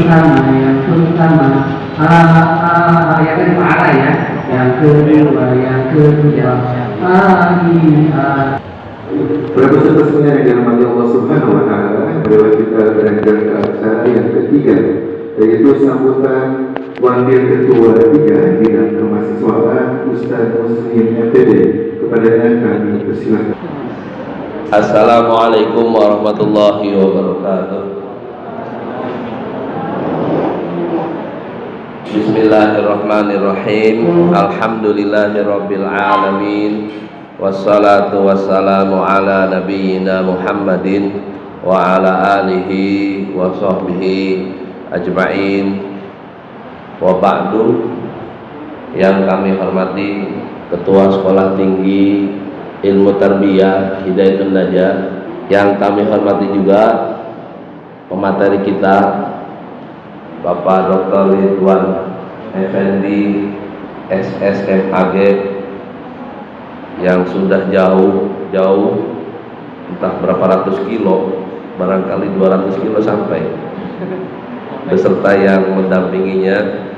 pertama yang kedua ya, yang kedua Berapa seterusnya yang dirahmati Allah Subhanahu wa Ta'ala, marilah kita beranjak ke acara yang ketiga, yaitu sambutan wakil ketua 3 bidang kemahasiswaan Ustaz Muslim FPD. Kepadanya kami persilakan. Assalamualaikum warahmatullahi wabarakatuh. Bismillahirrahmanirrahim. Alhamdulillahirabbil alamin. Wassalatu wassalamu ala nabiyyina Muhammadin wa ala alihi wa sahbihi ajma'in. Wa ba'du. Yang kami hormati Ketua Sekolah Tinggi Ilmu Tarbiyah Hidayatun Najah, yang kami hormati juga pemateri kita Bapak Dr. Ridwan Effendi SSMAG, yang sudah jauh entah berapa ratus kilo, barangkali 200 kilo sampai, beserta yang mendampinginya.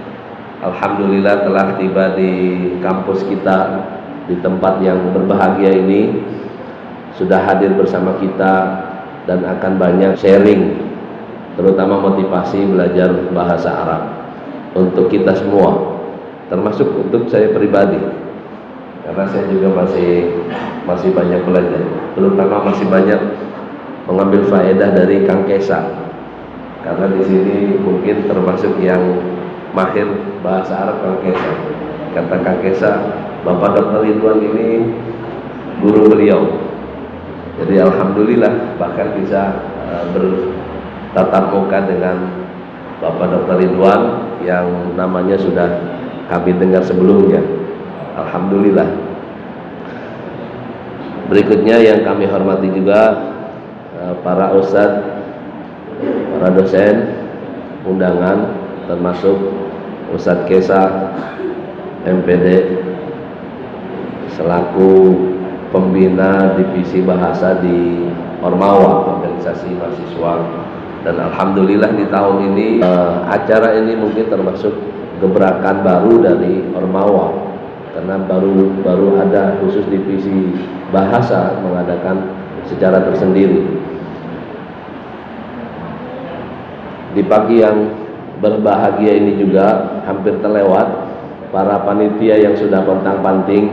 Alhamdulillah telah tiba di kampus kita, di tempat yang berbahagia ini, sudah hadir bersama kita dan akan banyak sharing, terutama motivasi belajar bahasa Arab untuk kita semua, termasuk untuk saya pribadi, karena saya juga masih banyak belajar, terutama masih banyak mengambil faedah dari Kang Kesa, karena di sini mungkin termasuk yang mahir bahasa Arab Kang Kesa. Kata Kang Kesa, Bapak Dr. Ridwan ini guru beliau. Jadi alhamdulillah bahkan bisa bertatap muka dengan Bapak Dr. Ridwan yang namanya sudah kami dengar sebelumnya. Alhamdulillah. Berikutnya yang kami hormati juga para ustadz, para dosen undangan, termasuk Ustadz Kesa MPD selaku pembina divisi bahasa di Ormawa, organisasi mahasiswa. Dan alhamdulillah di tahun ini acara ini mungkin termasuk gebrakan baru dari Ormawa, karena baru ada khusus divisi bahasa mengadakan secara tersendiri. Di pagi yang berbahagia ini juga hampir terlewat para panitia yang sudah pontang-panting,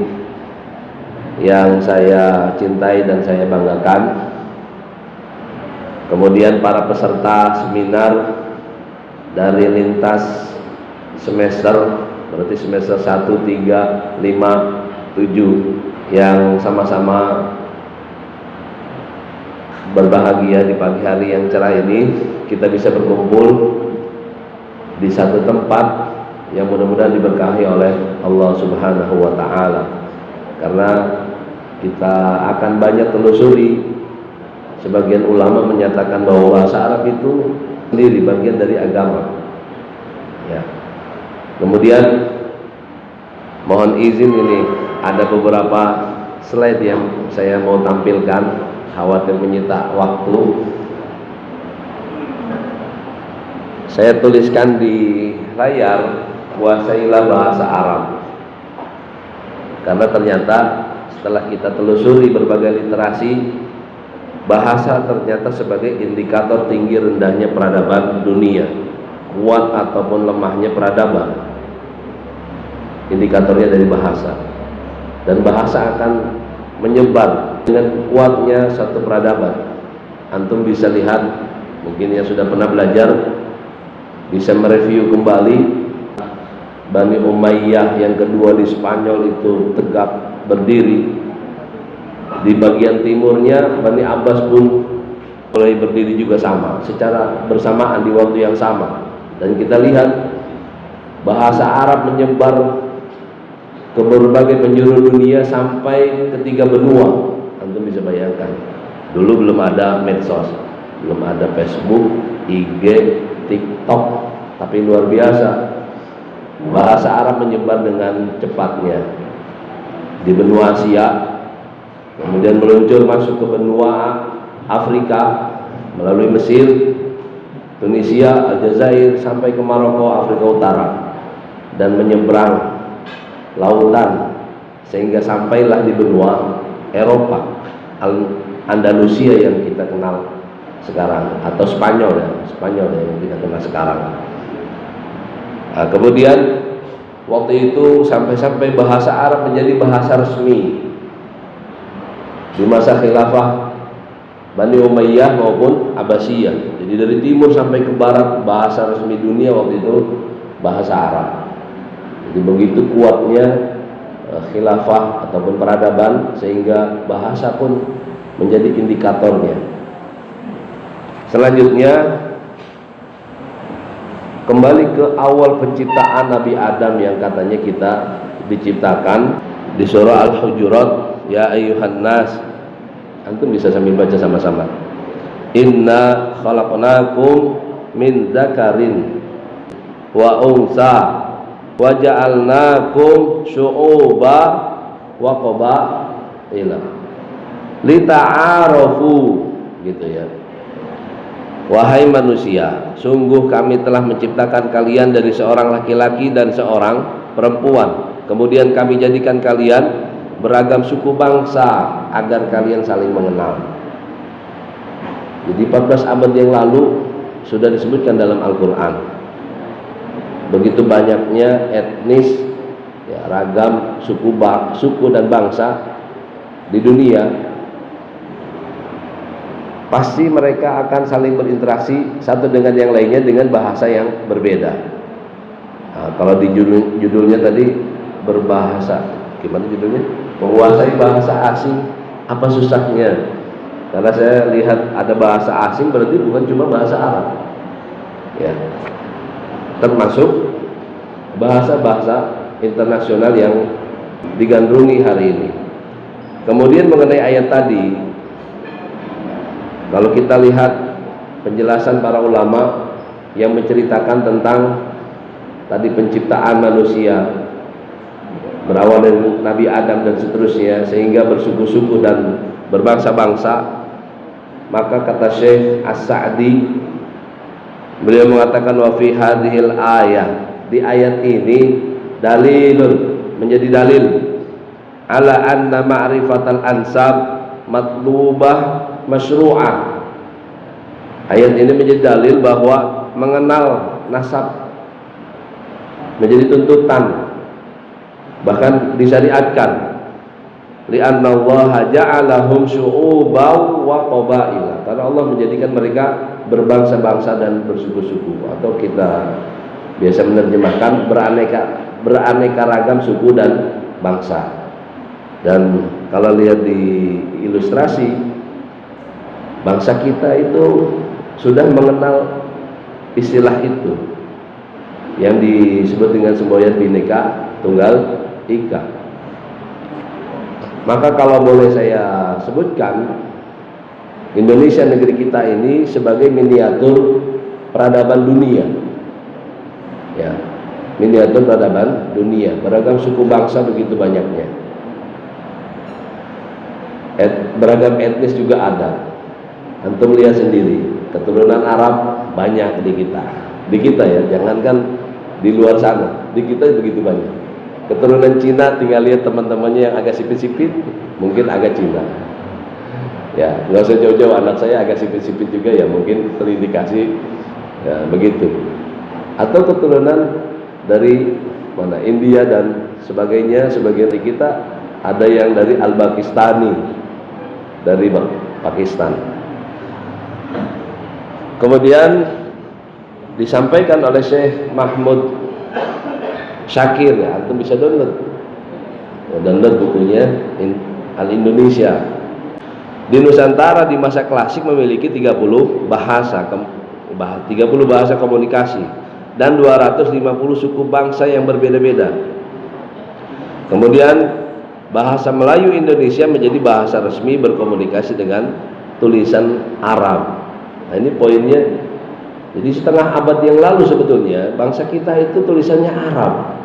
yang saya cintai dan saya banggakan. Kemudian para peserta seminar dari lintas semester, berarti semester 1, 3, 5, 7, yang sama-sama berbahagia di pagi hari yang cerah ini, kita bisa berkumpul di satu tempat yang mudah-mudahan diberkahi oleh Allah Subhanahu wa Ta'ala, karena kita akan banyak telusuri. Sebagian ulama menyatakan bahwa bahasa Arab itu sendiri bagian dari agama ya. Kemudian mohon izin, ini ada beberapa slide yang saya mau tampilkan, khawatir menyita waktu. Saya tuliskan di layar, kuasailah bahasa Arab, karena ternyata setelah kita telusuri berbagai literasi, bahasa ternyata sebagai indikator tinggi rendahnya peradaban dunia, kuat ataupun lemahnya peradaban, indikatornya dari bahasa. Dan bahasa akan menyebar dengan kuatnya satu peradaban. Antum bisa lihat, mungkin yang sudah pernah belajar bisa mereview kembali Bani Umayyah yang kedua di Spanyol itu tegak berdiri. Di bagian timurnya Bani Abbas pun mulai berdiri juga sama, secara bersamaan di waktu yang sama. Dan kita lihat bahasa Arab menyebar ke berbagai penjuru dunia sampai ke 3 benua. Antum bisa bayangkan, dulu belum ada medsos, belum ada Facebook, IG, TikTok, tapi luar biasa bahasa Arab menyebar dengan cepatnya di benua Asia, kemudian meluncur masuk ke benua Afrika melalui Mesir, Tunisia, Aljazair sampai ke Maroko, Afrika Utara, dan menyeberang lautan sehingga sampailah di benua Eropa, Andalusia yang kita kenal sekarang, atau Spanyol yang kita kenal sekarang. Nah, kemudian waktu itu sampai bahasa Arab menjadi bahasa resmi di masa khilafah Bani Umayyah maupun Abbasiyah. Jadi dari timur sampai ke barat bahasa resmi dunia waktu itu bahasa Arab. Jadi begitu kuatnya khilafah ataupun peradaban sehingga bahasa pun menjadi indikatornya. Selanjutnya kembali ke awal penciptaan Nabi Adam yang katanya kita diciptakan di surah Al-Hujurat, ya ayyuhan nas. Antum bisa sambil baca sama-sama. Inna khalaqnakum min dzakarin wa unsa wa ja'alnakum syu'uba wa qabaila lita'arafu, gitu ya. Wahai manusia, sungguh kami telah menciptakan kalian dari seorang laki-laki dan seorang perempuan. Kemudian kami jadikan kalian beragam suku bangsa agar kalian saling mengenal. Jadi 14 abad yang lalu sudah disebutkan dalam Al-Quran. Begitu banyaknya etnis, ya, ragam suku dan bangsa di dunia. Pasti mereka akan saling berinteraksi satu dengan yang lainnya dengan bahasa yang berbeda. Nah, kalau di judulnya tadi berbahasa, gimana judulnya? Menguasai bahasa asing, apa susahnya? Karena saya lihat ada bahasa asing berarti bukan cuma bahasa Arab, ya, termasuk bahasa-bahasa internasional yang digandrungi hari ini. Kemudian mengenai ayat tadi, kalau kita lihat penjelasan para ulama yang menceritakan tentang tadi penciptaan manusia berawal dari Nabi Adam dan seterusnya sehingga bersuku-suku dan berbangsa-bangsa, maka kata Syekh As-Sa'di, beliau mengatakan wa fi hadhil ayah, di ayat ini dalilun, menjadi dalil ala anna ma'rifatal ansab matlubah masyru'ah. Ayat ini menjadi dalil bahwa mengenal nasab menjadi tuntutan, bahkan disyariatkan. Li'anna Allah ja'alahum syu'uban wa qabaila, karena Allah menjadikan mereka berbangsa-bangsa dan bersuku-suku, atau kita biasa menerjemahkan beraneka ragam suku dan bangsa. Dan kalau lihat di ilustrasi, bangsa kita itu sudah mengenal istilah itu yang disebut dengan semboyan Bhinneka Tunggal Ika. Maka kalau boleh saya sebutkan, Indonesia negeri kita ini sebagai miniatur peradaban dunia, ya, miniatur peradaban dunia, beragam suku bangsa begitu banyaknya, beragam etnis juga ada. Antum lihat sendiri, keturunan Arab banyak di kita ya, jangankan di luar sana, di kita begitu banyak. Keturunan Cina, tinggal lihat teman-temannya yang agak sipit-sipit, mungkin agak Cina. Ya, nggak usah jauh-jauh, anak saya agak sipit-sipit juga ya, mungkin terindikasi ya, begitu. Atau keturunan dari mana, India dan sebagainya, sebagian dari kita ada yang dari Al-Pakistani, dari Pakistan. Kemudian disampaikan oleh Syekh Mahmud Syakir, ya, antum bisa download bukunya Al-Indonesia. Di Nusantara di masa klasik memiliki 30 bahasa komunikasi dan 250 suku bangsa yang berbeda-beda. Kemudian bahasa Melayu Indonesia menjadi bahasa resmi berkomunikasi dengan tulisan Arab. Nah, ini poinnya. Jadi setengah abad yang lalu sebetulnya bangsa kita itu tulisannya Arab.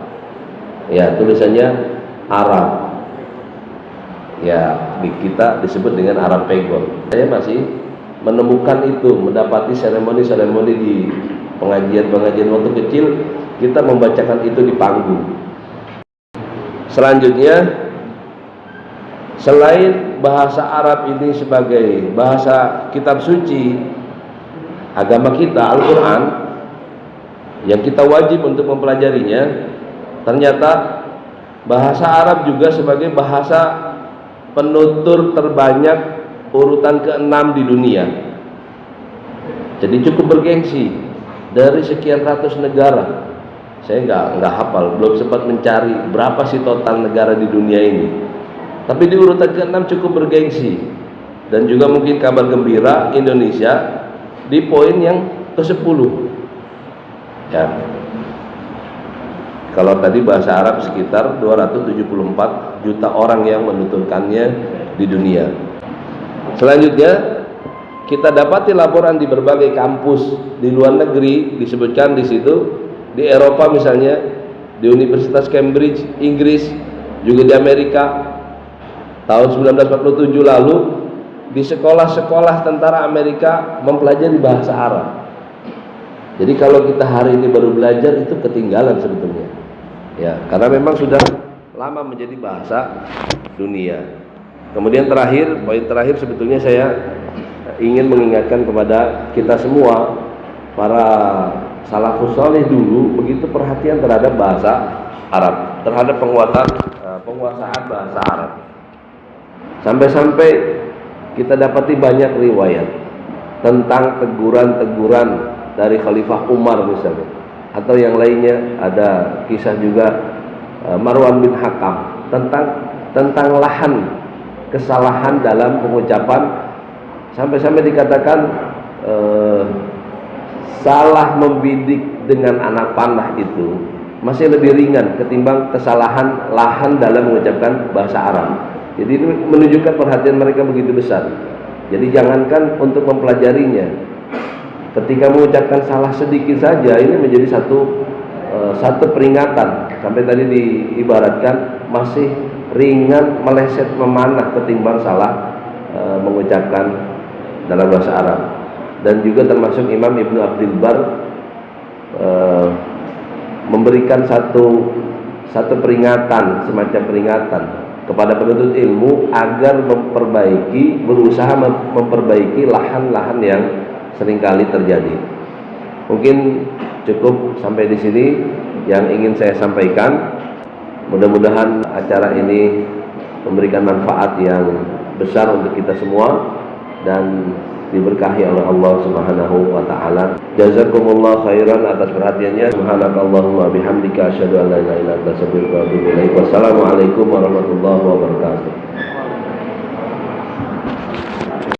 Ya, tulisannya Arab. Ya, di kita disebut dengan Arab Pegon. Saya masih menemukan itu, mendapati seremoni-seremoni di pengajian-pengajian waktu kecil, kita membacakan itu di panggung. Selanjutnya, selain bahasa Arab ini sebagai bahasa kitab suci agama kita, Al-Quran, yang kita wajib untuk mempelajarinya, ternyata bahasa Arab juga sebagai bahasa penutur terbanyak, urutan ke-6 di dunia. Jadi cukup bergengsi. Dari sekian ratus negara, saya nggak hafal, belum sempat mencari berapa sih total negara di dunia ini. Tapi di urutan ke-6 cukup bergengsi. Dan juga mungkin kabar gembira, Indonesia di poin yang ke-10. Ya. Kalau tadi bahasa Arab sekitar 274 juta orang yang menuturkannya di dunia. Selanjutnya, kita dapati laporan di berbagai kampus di luar negeri, disebutkan di situ, di Eropa misalnya, di Universitas Cambridge, Inggris, juga di Amerika, tahun 1947 lalu, di sekolah-sekolah tentara Amerika mempelajari bahasa Arab. Jadi kalau kita hari ini baru belajar, itu ketinggalan sebetulnya. Ya, karena memang sudah lama menjadi bahasa dunia. Kemudian poin terakhir sebetulnya saya ingin mengingatkan kepada kita semua, para salafus saleh dulu begitu perhatian terhadap bahasa Arab, terhadap penguasaan bahasa Arab. Sampai-sampai kita dapati banyak riwayat tentang teguran-teguran dari Khalifah Umar misalnya, atau yang lainnya. Ada kisah juga Marwan bin Hakam tentang kesalahan dalam pengucapan, sampai-sampai dikatakan salah membidik dengan anak panah itu masih lebih ringan ketimbang kesalahan lahan dalam mengucapkan bahasa Arab. Jadi ini menunjukkan perhatian mereka begitu besar. Jadi jangankan untuk mempelajarinya, ketika mengucapkan salah sedikit saja ini menjadi satu peringatan. Sampai tadi diibaratkan masih ringan meleset memanah ketimbang salah mengucapkan dalam bahasa Arab. Dan juga termasuk Imam Ibnu Abdul Bar memberikan satu peringatan, semacam peringatan kepada penuntut ilmu agar berusaha memperbaiki lahan-lahan yang seringkali terjadi. Mungkin cukup sampai di sini yang ingin saya sampaikan. Mudah-mudahan acara ini memberikan manfaat yang besar untuk kita semua dan diberkahi oleh Allah Subhanahu wa taala. Jazakumullah khairan atas perhatiannya. Subhanakallahumma bihamdika asyhadu an la ilaha illa anta astaghfiruka wa atubu ilaik. Wassalamualaikum warahmatullahi wabarakatuh.